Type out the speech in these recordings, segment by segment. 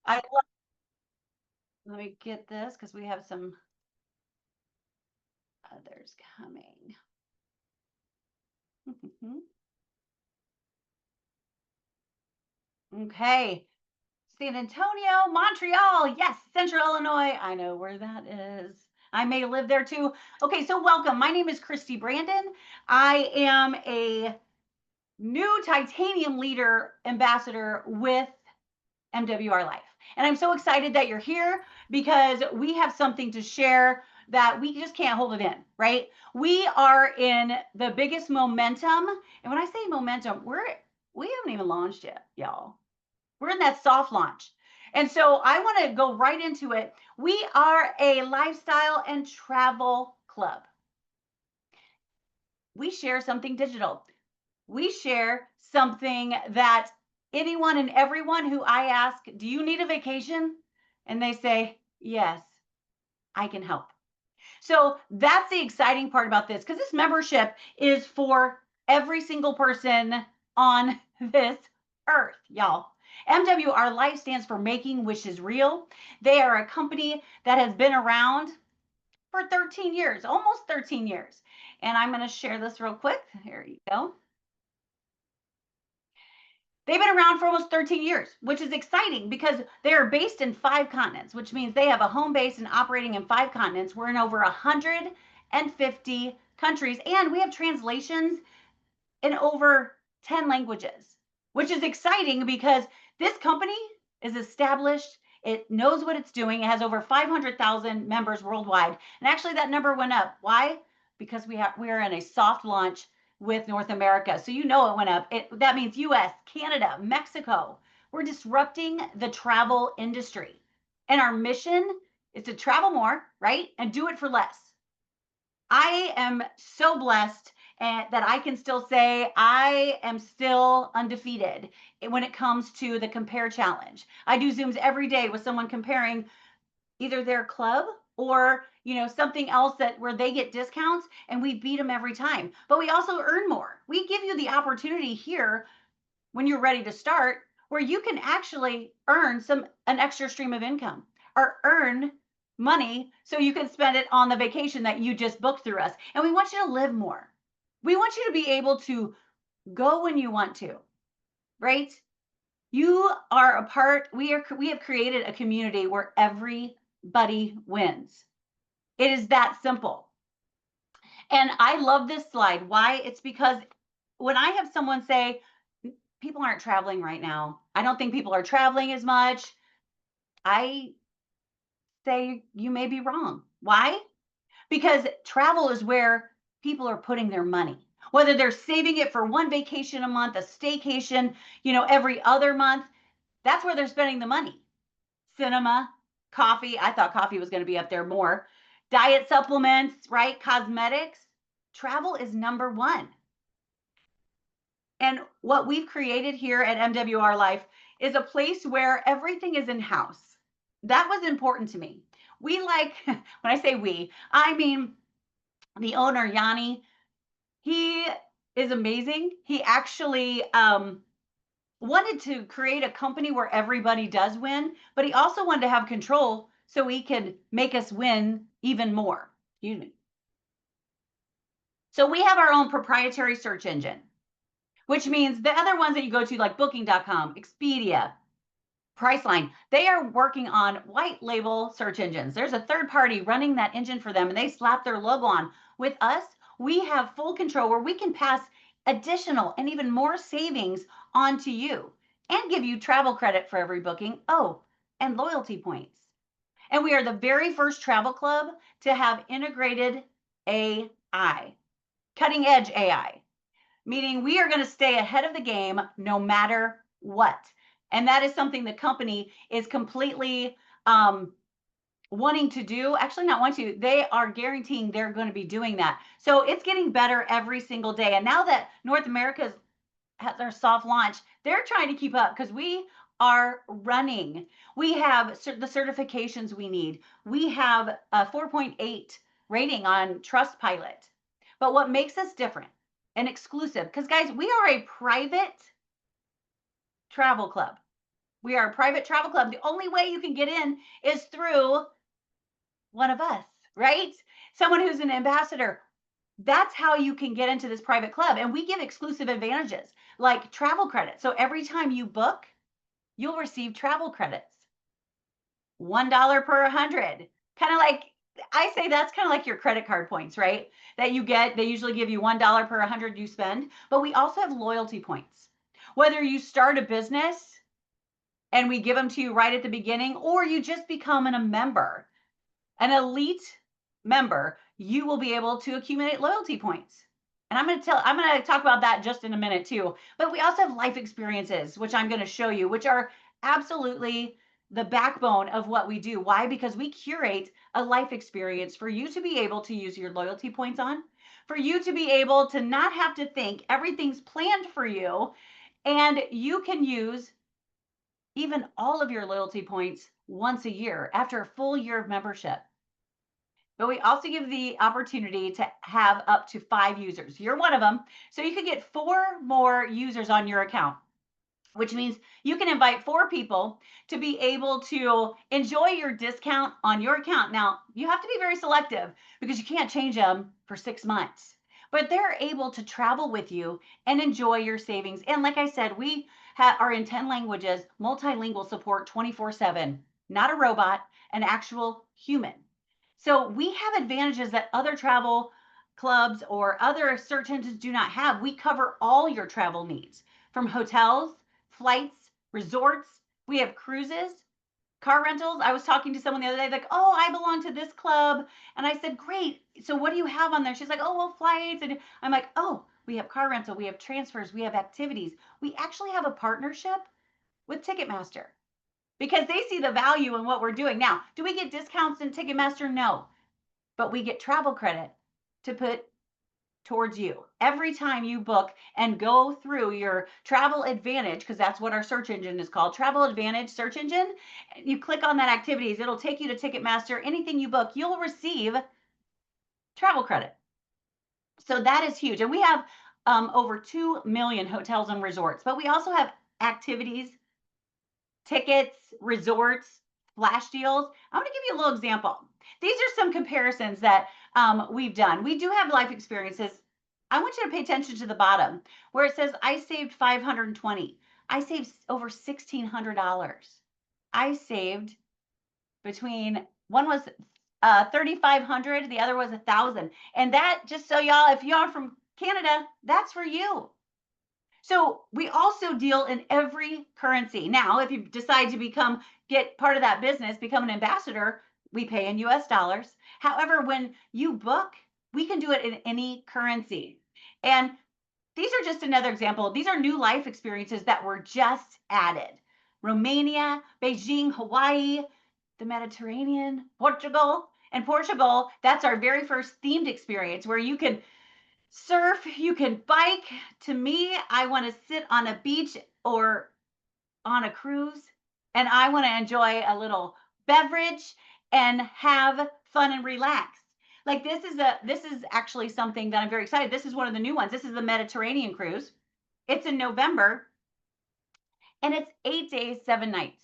I love, let me get this because we have some others coming. Okay. San Antonio, Montreal. Yes, Central Illinois. I know where that is. I may live there too. Okay, so welcome. My name is Christy Brandon. I am a new titanium leader ambassador with MWR Life. And I'm so excited that you're here because we have something to share that we just can't hold it in, right? We are in the biggest momentum. And when I say momentum, we haven't even launched yet, y'all. We're in that soft launch. And so I want to go right into it. We are a lifestyle and travel club. We share something digital. We share something that anyone and everyone who I ask, do you need a vacation? And they say, yes, I can help. So that's the exciting part about this because this membership is for every single person on this earth, y'all. MWR Life stands for Making Wishes Real. They are a company that has been around for 13 years, almost 13 years. And I'm going to share this real quick. Here you go. They've been around for almost 13 years, which is exciting because they are based in 5 continents, which means they have a home base and operating in 5 continents. We're in over 150 countries, and we have translations in over 10 languages, which is exciting because this company is established. It knows what it's doing. It has over 500,000 members worldwide. And actually, that number went up. Why? Because we are in a soft launch with North America. So you know it went up. That means US, Canada, Mexico. We're disrupting the travel industry. And our mission is to travel more, right? And do it for less. I am so blessed that I can still say I am still undefeated when it comes to the compare challenge. I do Zooms every day with someone comparing either their club or something else that where they get discounts, and we beat them every time. But we also earn more. We give you the opportunity here when you're ready to start where you can actually earn an extra stream of income or earn money so you can spend it on the vacation that you just booked through us. And we want you to live more. We want you to be able to go when you want to, right? You are a part, we have created a community where everybody wins. It is that simple. And I love this slide. Why? It's because when I have someone say, people aren't traveling right now, I don't think people are traveling as much, I say you may be wrong. Why? Because travel is where people are putting their money. Whether they're saving it for one vacation a month, a staycation, every other month, that's where they're spending the money. Cinema, coffee. I thought coffee was going to be up there more. Diet supplements, right? Cosmetics. Travel is number one. And what we've created here at MWR Life is a place where everything is in-house. That was important to me. We like, when I say we, I mean the owner, Yanni. He is amazing. He actually wanted to create a company where everybody does win, but he also wanted to have control so he could make us win even more. Excuse me. So we have our own proprietary search engine, which means the other ones that you go to, like Booking.com, Expedia, Priceline, they are working on white label search engines. There's a third party running that engine for them, and they slap their logo on. With us, we have full control where we can pass additional and even more savings onto you and give you travel credit for every booking. Oh, and loyalty points. And we are the very first travel club to have integrated AI, cutting edge AI, meaning we are going to stay ahead of the game no matter what. And that is something the company is completely wanting to do. Actually, not want to. They are guaranteeing they're going to be doing that. So it's getting better every single day. And now that North America has their soft launch, they're trying to keep up because we are running. We have the certifications we need. We have a 4.8 rating on Trustpilot. But what makes us different and exclusive, because guys, we are a private travel club. We are a private travel club. The only way you can get in is through one of us, right? Someone who's an ambassador. That's how you can get into this private club. And we give exclusive advantages like travel credits. So every time you book, you'll receive travel credits. $1 per 100. Kind of like, I say that's kind of like your credit card points, right? That you get, they usually give you $1 per 100 you spend. But we also have loyalty points. Whether you start a business and we give them to you right at the beginning, or you just become a member, an elite member, you will be able to accumulate loyalty points. And I'm going to talk about that just in a minute too. But we also have life experiences, which I'm going to show you, which are absolutely the backbone of what we do. Why? Because we curate a life experience for you to be able to use your loyalty points on, for you to be able to not have to think everything's planned for you, and you can use even all of your loyalty points once a year after a full year of membership. But we also give the opportunity to have up to 5 users. You're one of them. So you could get 4 more users on your account, which means you can invite 4 people to be able to enjoy your discount on your account. Now, you have to be very selective because you can't change them for 6 months. But they're able to travel with you and enjoy your savings. And like I said, we are in 10 languages, multilingual support 24/7, not a robot, an actual human. So we have advantages that other travel clubs or other search engines do not have. We cover all your travel needs from hotels, flights, resorts. We have cruises, car rentals. I was talking to someone the other day, like, oh, I belong to this club. And I said, great. So what do you have on there? She's like, oh, well, flights. And I'm like, oh, we have car rental, we have transfers, we have activities. We actually have a partnership with Ticketmaster because they see the value in what we're doing. Now, do we get discounts in Ticketmaster? No, but we get travel credit to put towards you. Every time you book and go through your travel advantage, because that's what our search engine is called, travel advantage search engine, you click on that activities, it'll take you to Ticketmaster. Anything you book, you'll receive travel credit. So that is huge. And we have over 2 million hotels and resorts, but we also have activities, tickets, resorts, flash deals. I'm going to give you a little example. These are some comparisons that we've done. We do have life experiences. I want you to pay attention to the bottom where it says I saved 520. I saved over $1,600. I saved between one was 3,500, the other was 1,000. And that, just so y'all, if y'all are from Canada, that's for you. So we also deal in every currency. Now, if you decide to get part of that business, become an ambassador, we pay in US dollars. However, when you book, we can do it in any currency. And these are just another example. These are new life experiences that were just added. Romania, Beijing, Hawaii, the Mediterranean, Portugal. And Portugal, that's our very first themed experience where you can surf, you can bike. To me, I want to sit on a beach or on a cruise, and I want to enjoy a little beverage and have fun and relax. Like this is actually something that I'm very excited. This is one of the new ones. This is the Mediterranean cruise. It's in November and it's 8 days, 7 nights.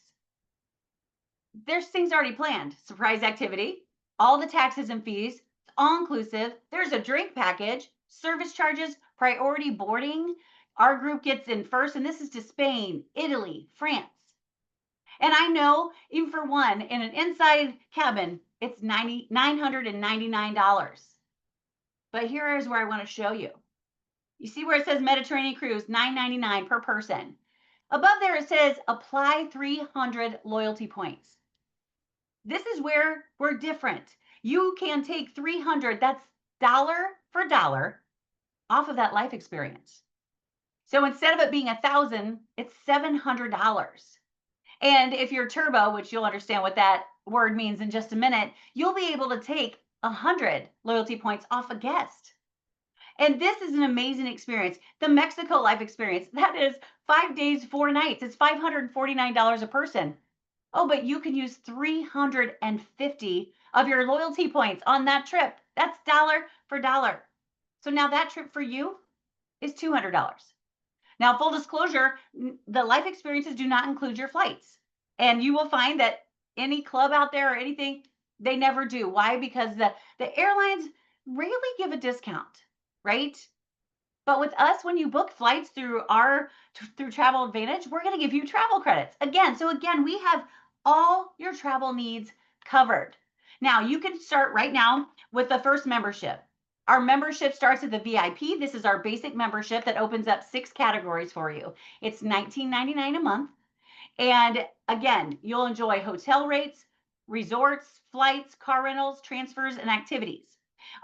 There's things already planned. Surprise activity, all the taxes and fees, all inclusive. There's a drink package, service charges, priority boarding. Our group gets in first, and this is to Spain, Italy, France. And I know even for one in an inside cabin, it's $999. But here is where I want to show you. You see where it says Mediterranean cruise, $999 per person. Above there it says apply 300 loyalty points. This is where we're different. You can take 300, that's dollar for dollar, off of that life experience. So instead of it being 1,000, it's $700. And if you're turbo, which you'll understand what that word means in just a minute, you'll be able to take 100 loyalty points off a guest. And this is an amazing experience. The Mexico life experience, that is 5 days, 4 nights. It's $549 a person. Oh, but you can use 350 of your loyalty points on that trip. That's dollar for dollar. So now that trip for you is $200. Now, full disclosure, the life experiences do not include your flights. And you will find that any club out there or anything, they never do. Why? Because the airlines rarely give a discount, right? But with us, when you book flights through Travel Advantage, we're going to give you travel credits again. So again, we have all your travel needs covered. Now you can start right now with the first membership. Our membership starts at the VIP. This is our basic membership that opens up 6 categories for you. It's $19.99 a month. And again, you'll enjoy hotel rates, resorts, flights, car rentals, transfers, and activities.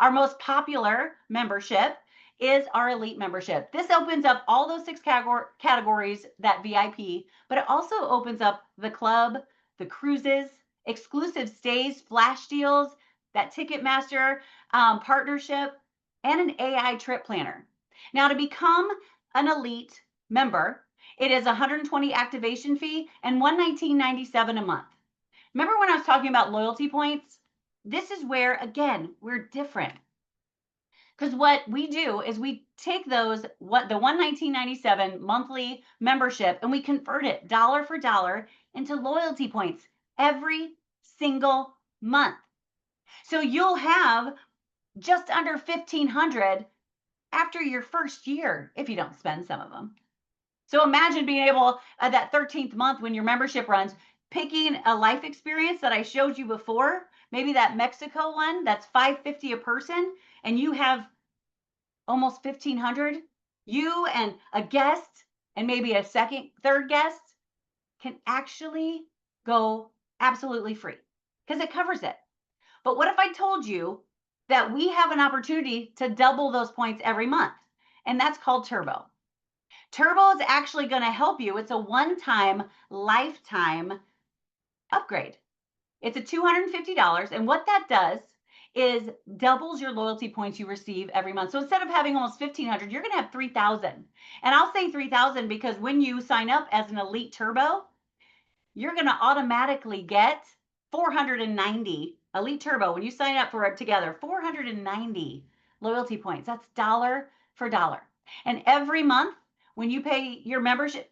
Our most popular membership is our elite membership. This opens up all those 6 categories, that VIP, but it also opens up the club, the cruises, exclusive stays, flash deals, that Ticketmaster partnership, and an AI trip planner. Now, to become an elite member, it is 120 activation fee and $119.97 a month. Remember when I was talking about loyalty points? This is where, again, we're different. Because what we do is we take the $119.97 monthly membership and we convert it dollar for dollar into loyalty points every single month. So you'll have just under 1,500 after your first year if you don't spend some of them. So imagine being able that 13th month when your membership runs, picking a life experience that I showed you before, maybe that Mexico one, that's $550 a person, and you have almost 1,500. You and a guest and maybe a third guest can actually go absolutely free because it covers it. But what if I told you that we have an opportunity to double those points every month? And that's called Turbo. Turbo is actually going to help you. It's a one-time, lifetime upgrade. It's a $250. And what that does is doubles your loyalty points you receive every month. So instead of having almost 1,500, you're going to have 3,000. And I'll say 3,000 because when you sign up as an Elite Turbo, you're going to automatically get 490 Elite Turbo. When you sign up for it together, 490 loyalty points. That's dollar for dollar. And every month, when you pay your membership,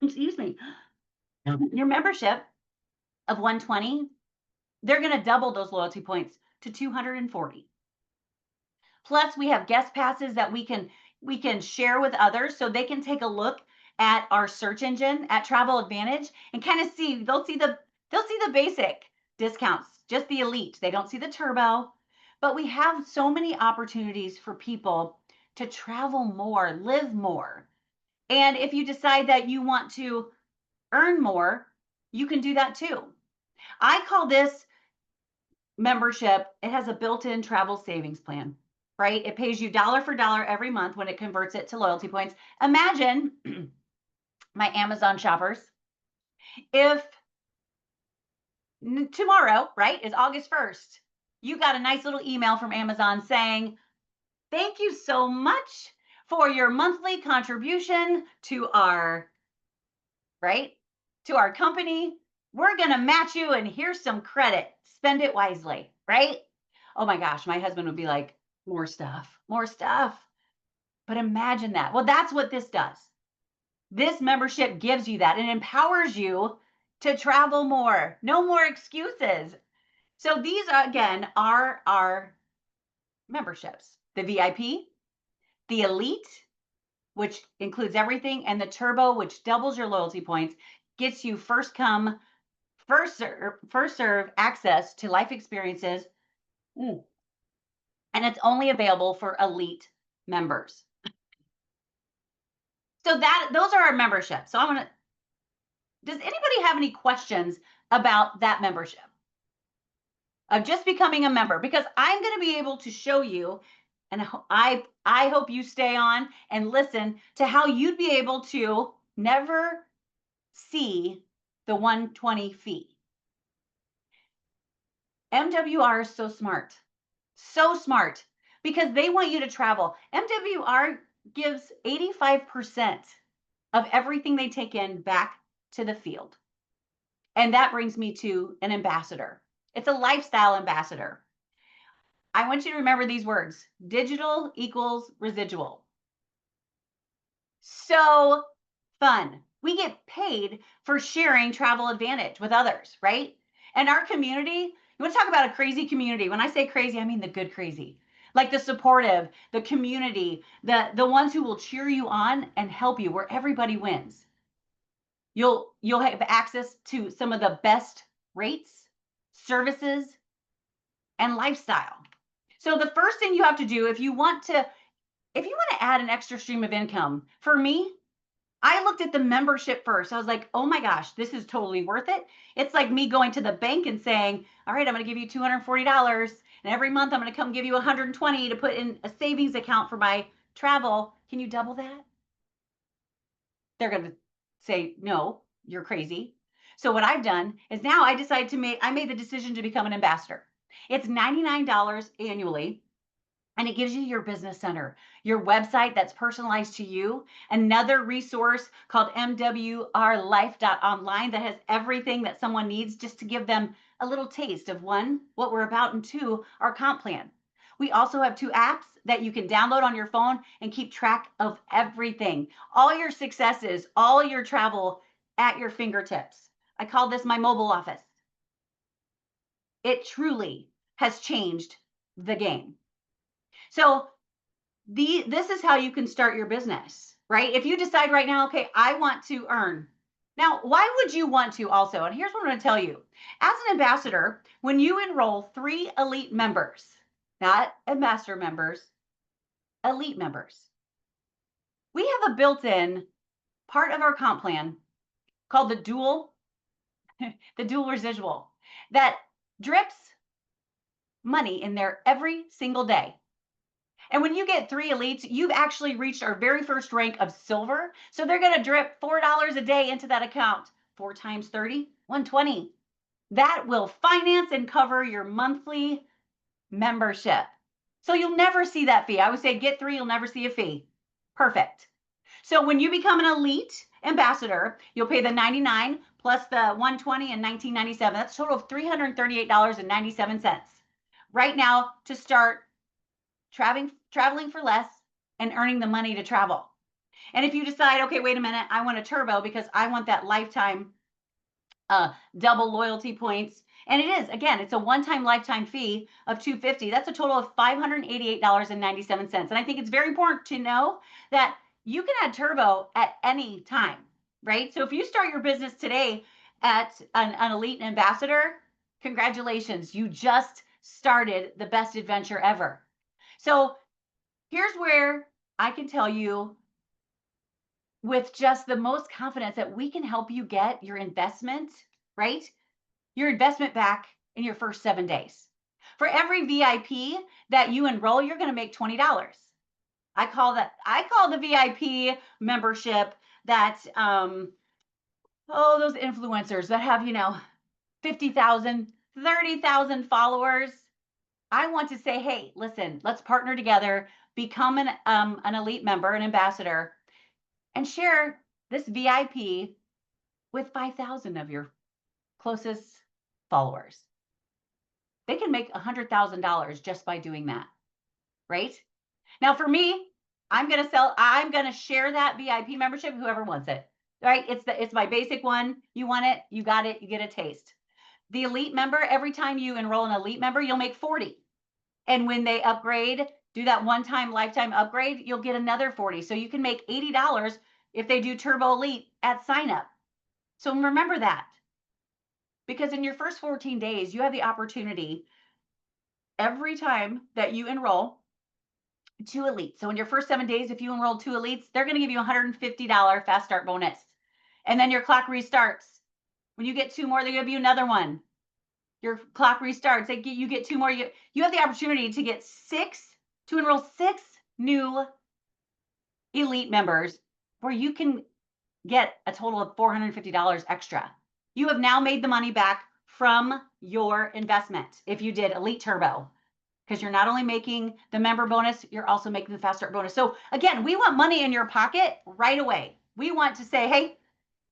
your membership of 120, they're going to double those loyalty points to 240. Plus, we have guest passes that we can share with others so they can take a look at our search engine at Travel Advantage and kind of see, they'll see the basic discounts, just the elite. They don't see the turbo, but we have so many opportunities for people to travel more, live more. And if you decide that you want to earn more, you can do that too. I call this membership, it has a built-in travel savings plan, right? It pays you dollar for dollar every month when it converts it to loyalty points. Imagine my Amazon shoppers, if tomorrow, right, is August 1st, you got a nice little email from Amazon saying, thank you so much for your monthly contribution to our, right, to our company. We're going to match you and here's some credit. Spend it wisely, right? Oh my gosh, my husband would be like, more stuff, more stuff. But imagine that. Well, that's what this does. This membership gives you that and empowers you to travel more. No more excuses. So these, again, are our memberships. The VIP, the Elite, which includes everything, and the Turbo, which doubles your loyalty points, gets you first come, first serve access to life experiences. And it's only available for Elite members. So those are our memberships. So does anybody have any questions about that membership? Of just becoming a member? Because I'm going to be able to show you, and I hope you stay on and listen to how you'd be able to never see the 120 fee. MWR is so smart, because they want you to travel. MWR gives 85% of everything they take in back to the field. And that brings me to an ambassador. It's a lifestyle ambassador. I want you to remember these words. Digital equals residual. So fun. We get paid for sharing travel advantage with others, right? And our community, you want to talk about a crazy community. When I say crazy, I mean the good crazy. Like the supportive, the community, the ones who will cheer you on and help you where everybody wins. You'll have access to some of the best rates, services, and lifestyle. So the first thing you have to do if you want to add an extra stream of income, for me, I looked at the membership first. I was like, oh my gosh, this is totally worth it. It's like me going to the bank and saying, all right, I'm going to give you $240 and every month I'm going to come give you 120 to put in a savings account for my travel. Can you double that? They're going to say, no, you're crazy. So what I've done is now I made the decision to become an ambassador. It's $99 annually. And it gives you your business center, your website that's personalized to you, another resource called MWR Life.online that has everything that someone needs just to give them a little taste of one, what we're about, and two, our comp plan. We also have 2 apps that you can download on your phone and keep track of everything, all your successes, all your travel at your fingertips. I call this my mobile office. It truly has changed the game. So this is how you can start your business, right? If you decide right now, okay, I want to earn. Now, why would you want to also? And here's what I'm going to tell you. As an ambassador, when you enroll 3 elite members, not ambassador members, elite members, we have a built-in part of our comp plan called the dual residual that drips money in there every single day. And when you get 3 elites, you've actually reached our very first rank of silver. So they're going to drip $4 a day into that account. 4 times 30, 120. That will finance and cover your monthly membership. So you'll never see that fee. I would say get 3, you'll never see a fee. Perfect. So when you become an elite ambassador, you'll pay the 99 plus the 120 and 1997. That's a total of $338.97 right now to start traveling for less and earning the money to travel. And if you decide, okay, wait a minute, I want a turbo because I want that lifetime double loyalty points. And it is, again, it's a one-time lifetime fee of $250. That's a total of $588.97. And I think it's very important to know that you can add turbo at any time, right? So if you start your business today at an elite ambassador, congratulations, you just started the best adventure ever. So here's where I can tell you with just the most confidence that we can help you get your investment, right? Your investment back in your first 7 days. For every VIP that you enroll, you're going to make $20. I call the VIP membership that, those influencers that have, 50,000, 30,000 followers. I want to say, hey, listen, let's partner together, become an elite member, an ambassador, and share this VIP with 5,000 of your closest followers. They can make $100,000 just by doing that, right? Now, for me, I'm going to share that VIP membership, whoever wants it, right? It's my basic one. You want it, you got it, you get a taste. The elite member, every time you enroll an elite member, you'll make 40. And when they upgrade, do that one-time lifetime upgrade, you'll get another 40. So you can make $80 if they do Turbo Elite at sign up. So remember that. Because in your first 14 days, you have the opportunity every time that you enroll 2 elites. So in your first 7 days, if you enroll 2 elites, they're going to give you a $150 fast start bonus. And then your clock restarts. When you get 2 more, they give you another one. Your clock restarts. You get 2 more. You have the opportunity to enroll 6 new elite members where you can get a total of $450 extra. You have now made the money back from your investment if you did Elite Turbo, because you're not only making the member bonus, you're also making the fast start bonus. So again, we want money in your pocket right away. We want to say, hey,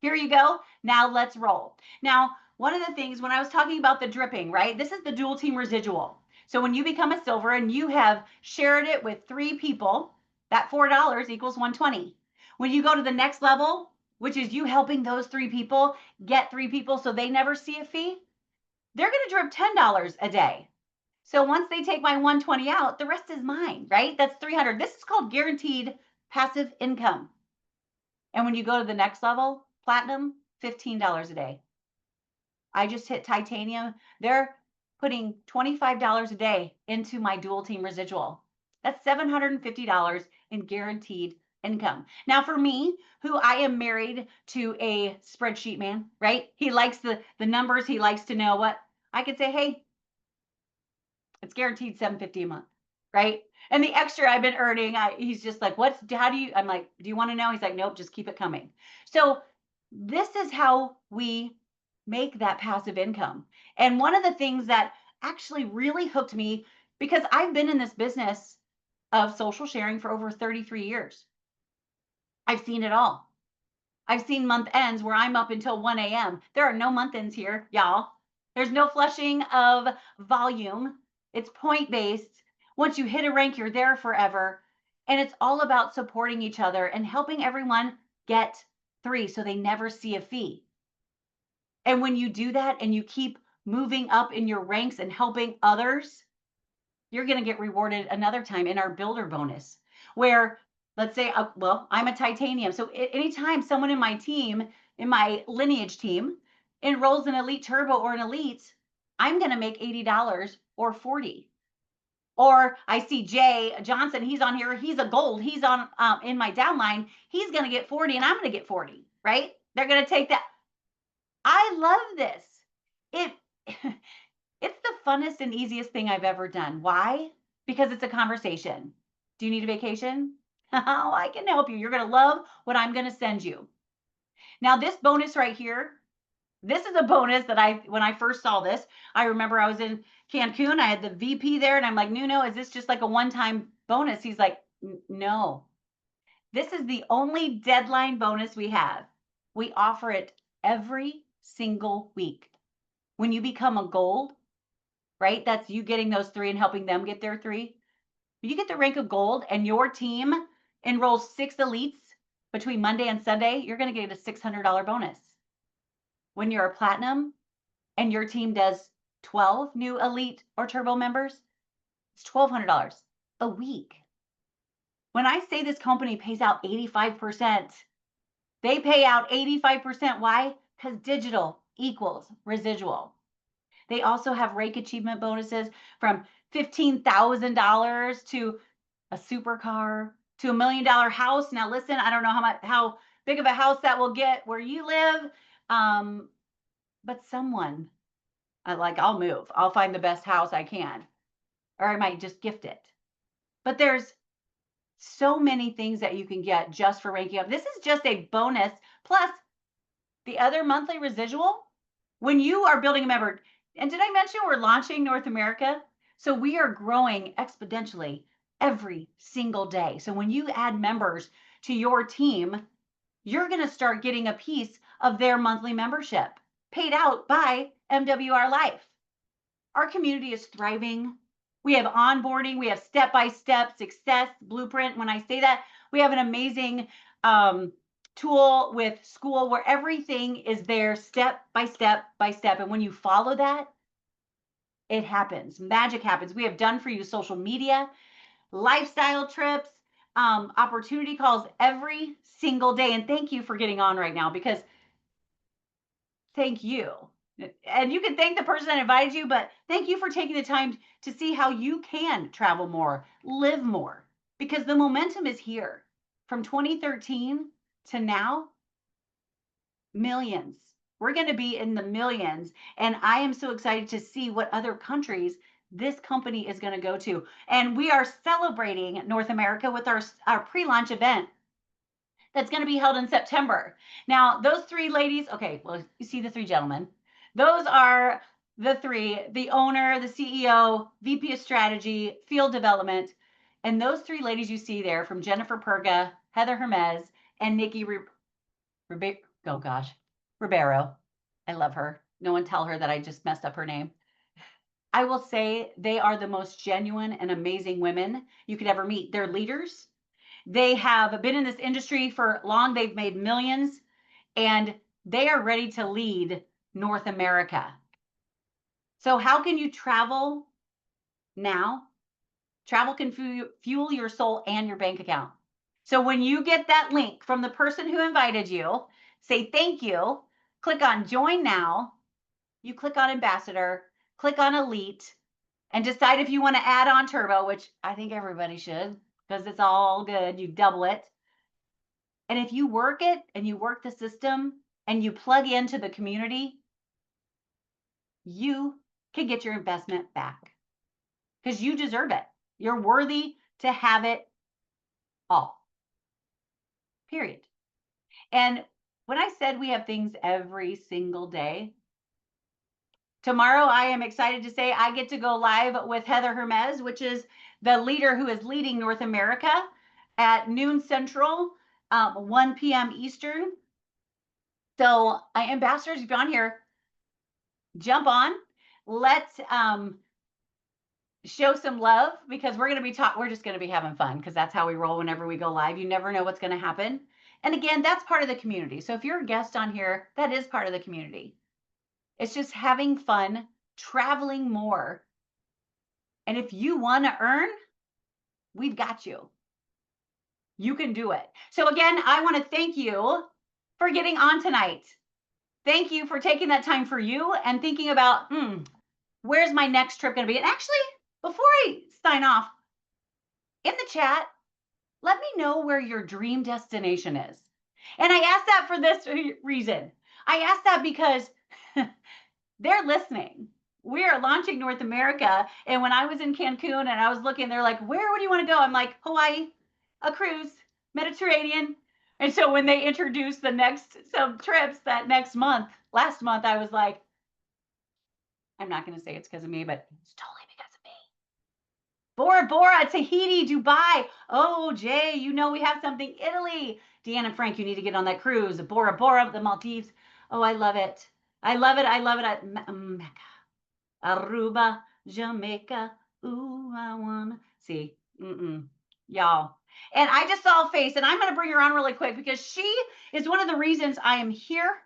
here you go. Now let's roll. Now, one of the things when I was talking about the dripping, right? This is the dual team residual. So when you become a silver and you have shared it with 3 people, that $4 equals 120. When you go to the next level, which is you helping those 3 people get 3 people so they never see a fee, they're going to drip $10 a day. So once they take my 120 out, the rest is mine, right? That's 300. This is called guaranteed passive income. And when you go to the next level, platinum, $15 a day. I just hit titanium. They're putting $25 a day into my dual team residual. That's $750 in guaranteed income. Now for me, who I am married to a spreadsheet man, right? He likes the numbers. He likes to know what I could say, hey, it's guaranteed $750 a month, right? And the extra I've been earning, he's just like, how do you, I'm like, do you want to know? He's like, nope, just keep it coming. So this is how we make that passive income. And one of the things that actually really hooked me, because I've been in this business of social sharing for over 33 years. I've seen it all. I've seen month ends where I'm up until 1 a.m. There are no month ends here, y'all. There's no flushing of volume. It's point based. Once you hit a rank, you're there forever. And it's all about supporting each other and helping everyone get 3 so they never see a fee. And when you do that and you keep moving up in your ranks and helping others, you're going to get rewarded another time in our builder bonus, where let's say, well, I'm a titanium. So anytime someone in my team, in my lineage team, enrolls in Elite Turbo or an Elite, I'm going to make $80 or $40. Or I see Jay Johnson, he's on here, he's a gold, he's on in my downline, he's going to get 40 and I'm going to get 40, right? They're going to take that. I love this. It's the funnest and easiest thing I've ever done. Why? Because it's a conversation. Do you need a vacation? Oh, I can help you. You're going to love what I'm going to send you. Now, this bonus right here, this is a bonus that when I first saw this, I remember I was in Cancun. I had the VP there and I'm like, Nuno, is this just like a one-time bonus? He's like, no. This is the only deadline bonus we have. We offer it every single week. When you become a gold, right? That's you getting those 3 and helping them get their 3. You get the rank of gold and your team enrolls 6 elites between Monday and Sunday, you're going to get a $600 bonus. When you're a platinum and your team does 12 new elite or turbo members, it's $1,200 a week. When I say this company pays out 85%, they pay out 85%. Why? Because digital equals residual. They also have rake achievement bonuses from $15,000 to a supercar to $1 million house. Now, listen, I don't know how big of a house that will get where you live, but someone, I'll move. I'll find the best house I can, or I might just gift it. But there's so many things that you can get just for ranking up. This is just a bonus plus the other monthly residual. When you are building a member, and did I mention we're launching North America? So we are growing exponentially every single day. So when you add members to your team, you're going to start getting a piece of their monthly membership paid out by MWR Life. Our community is thriving. We have onboarding. We have step-by-step success blueprint. When I say that, we have an amazing tool with school where everything is there step by step by step. And when you follow that, it happens. Magic happens. We have done for you social media, lifestyle trips, opportunity calls every single day. And thank you for getting on right now, because thank you. And you can thank the person that invited you, but thank you for taking the time to see how you can travel more, live more, because the momentum is here. From 2013 to now, millions. We're going to be in the millions. And I am so excited to see what other countries this company is going to go to. And we are celebrating North America with our pre-launch event that's going to be held in September. Now, those 3 ladies, okay, well, you see the 3 gentlemen. Those are the 3, the owner, the CEO, VP of strategy, field development. And those 3 ladies you see there, from Jennifer Perga, Heather Hermes, and Nikki Ribeiro. I love her. No one tell her that I just messed up her name. I will say they are the most genuine and amazing women you could ever meet. They're leaders. They have been in this industry for long. They've made millions, and they are ready to lead North America. So how can you travel now? Travel can fuel your soul and your bank account. So when you get that link from the person who invited you, say thank you, click on join now, you click on ambassador, click on elite, and decide if you want to add on turbo, which I think everybody should, because it's all good. You double it. And if you work it and you work the system and you plug into the community, you can get your investment back because you deserve it. You're worthy to have it all. Period. And when I said we have things every single day, tomorrow I am excited to say I get to go live with Heather Hermes, which is the leader who is leading North America at noon Central, 1 p.m. Eastern. So ambassadors, if you're on here, jump on. Let's show some love because we're going to be we're just going to be having fun because that's how we roll whenever we go live. You never know what's going to happen. And again, that's part of the community. So if you're a guest on here, that is part of the community. It's just having fun, traveling more. And if you want to earn, we've got you. You can do it. So again, I want to thank you for getting on tonight. Thank you for taking that time for you and thinking about, where's my next trip going to be? And actually, before I sign off, in the chat, let me know where your dream destination is. And I ask that for this reason. I ask that because they're listening. We are launching North America. And when I was in Cancun and I was looking, they're like, where would you want to go? I'm like, Hawaii, a cruise, Mediterranean. And so when they introduced some trips that last month, I was like, I'm not going to say it's because of me, but it's totally because of me. Bora Bora, Tahiti, Dubai. Oh, Jay, you know we have something. Italy. Deanne and Frank, you need to get on that cruise. Bora Bora, the Maldives. Oh, I love it. I love it. I love it. Mecca, Aruba, Jamaica. Ooh, I wanna see. Y'all. And I just saw a face, and I'm going to bring her on really quick because she is one of the reasons I am here.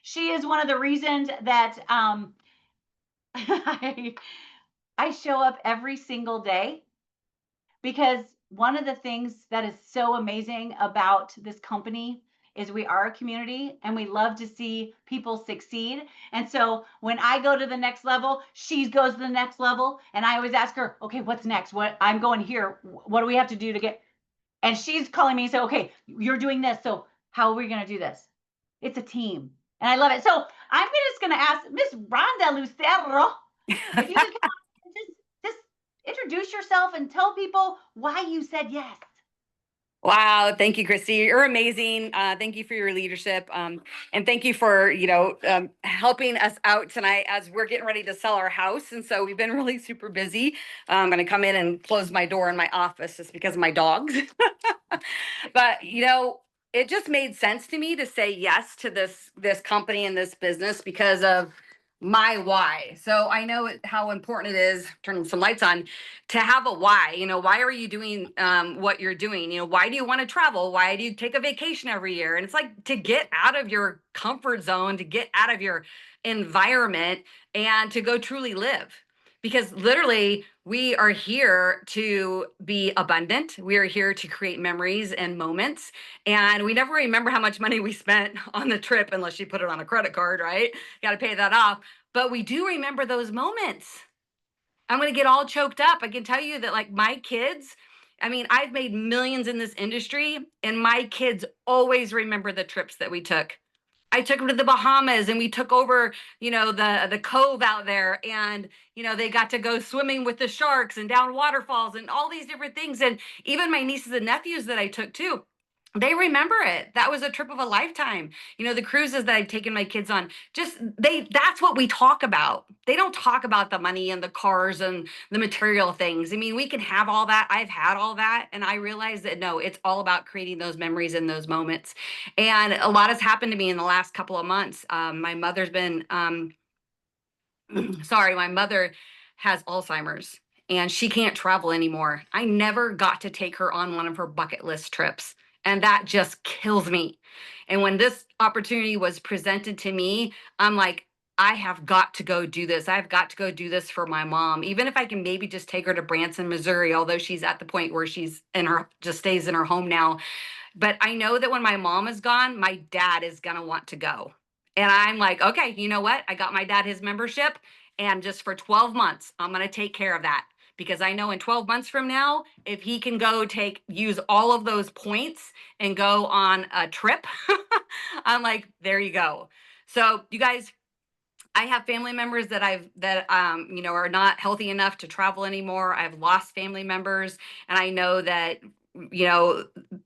She is one of the reasons that I show up every single day, because one of the things that is so amazing about this company is we are a community and we love to see people succeed. And so when I go to the next level, she goes to the next level. And I always ask her, okay, what's next? What I'm going here. What do we have to do to get? And she's calling me and say, okay, you're doing this. So how are we going to do this? It's a team. And I love it. So I'm just going to ask Miss Rhonda Lucero, if you could come on, just introduce yourself and tell people why you said yes. Wow. Thank you, Christy. You're amazing. Thank you for your leadership. And thank you for, helping us out tonight as we're getting ready to sell our house. And so we've been really super busy. I'm going to come in and close my door in my office just because of my dogs. But, it just made sense to me to say yes to this company and this business because of my why. So I know how important it is, turning some lights on, to have a why. Why are you doing what you're doing? Why do you want to travel? Why do you take a vacation every year? And it's like to get out of your comfort zone, to get out of your environment and to go truly live. Because literally, we are here to be abundant. We are here to create memories and moments. And we never remember how much money we spent on the trip unless you put it on a credit card, right? Got to pay that off. But we do remember those moments. I'm going to get all choked up. I can tell you that, like, my kids, I've made millions in this industry, and my kids always remember the trips that we took. I took them to the Bahamas and we took over, the cove out there, and, they got to go swimming with the sharks and down waterfalls and all these different things. And even my nieces and nephews that I took too, they remember it. That was a trip of a lifetime. The cruises that I've taken my kids on, that's what we talk about. They don't talk about the money and the cars and the material things. We can have all that. I've had all that. And I realized that, no, it's all about creating those memories in those moments. And a lot has happened to me in the last couple of months. My mother's been, my mother has Alzheimer's. and she can't travel anymore. I never got to take her on one of her bucket list trips. And that just kills me. And when this opportunity was presented to me, I'm like, I have got to go do this. I've got to go do this for my mom. Even if I can maybe just take her to Branson, Missouri, although she's at the point where she's in her, just stays in her home now. But I know that when my mom is gone, my dad is going to want to go. And I'm like, okay, you know what? I got my dad his membership. And just for 12 months, I'm going to take care of that. Because I know in 12 months from now, if he can go use all of those points and go on a trip, I'm like, there you go. So you guys, I have family members that are not healthy enough to travel anymore. I've lost family members, and I know that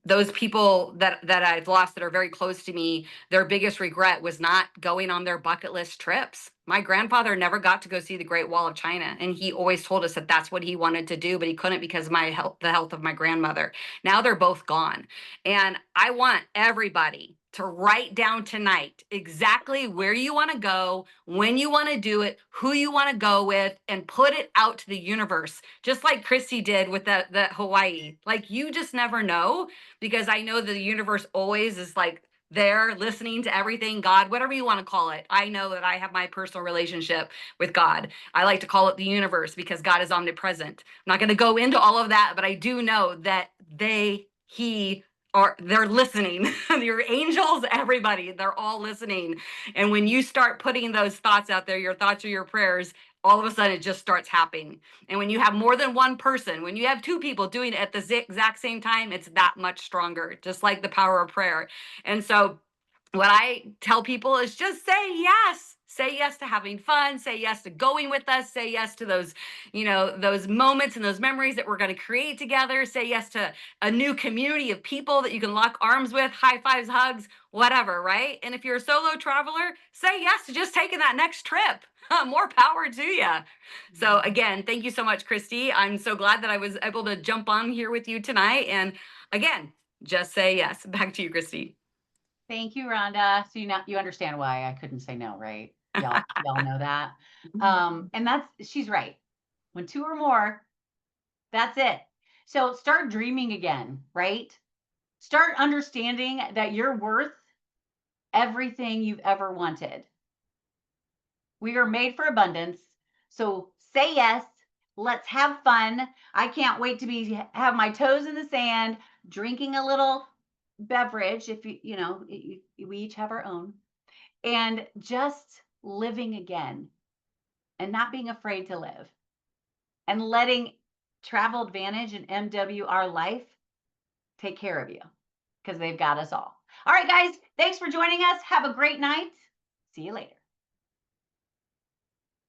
those people that I've lost that are very close to me, their biggest regret was not going on their bucket list trips. My grandfather never got to go see the Great Wall of China, and he always told us that that's what he wanted to do, but he couldn't because of the health of my grandmother. Now they're both gone, and I want everybody to write down tonight exactly where you want to go, when you want to do it, who you want to go with, and put it out to the universe, just like Christy did with the Hawaii. Like, you just never know, because I know the universe always is like there listening to everything. God, whatever you want to call it. I know that I have my personal relationship with God. I like to call it the universe because God is omnipresent. I'm not going to go into all of that, but I do know that they're listening. Your angels, everybody, they're all listening. And when you start putting those thoughts out there, your thoughts or your prayers, all of a sudden it just starts happening. And when you have more than one person, when you have two people doing it at the exact same time, it's that much stronger, just like the power of prayer. And so what I tell people is just say yes. Say yes to having fun. Say yes to going with us. Say yes to those moments and those memories that we're going to create together. Say yes to a new community of people that you can lock arms with, high fives, hugs, whatever, right? And if you're a solo traveler, say yes to just taking that next trip. More power to you. So again, thank you so much, Christy. I'm so glad that I was able to jump on here with you tonight. And again, just say yes. Back to you, Christy. Thank you, Rhonda. So you understand why I couldn't say no, right? Y'all know that. And she's right. When two or more, that's it. So start dreaming again, right? Start understanding that you're worth everything you've ever wanted. We are made for abundance. So say yes. Let's have fun. I can't wait to have my toes in the sand, drinking a little beverage. If we each have our own, and just living again and not being afraid to live, and letting Travel Advantage and MWR Life take care of you, because they've got us all. All right, guys, thanks for joining us. Have a great night. See you later.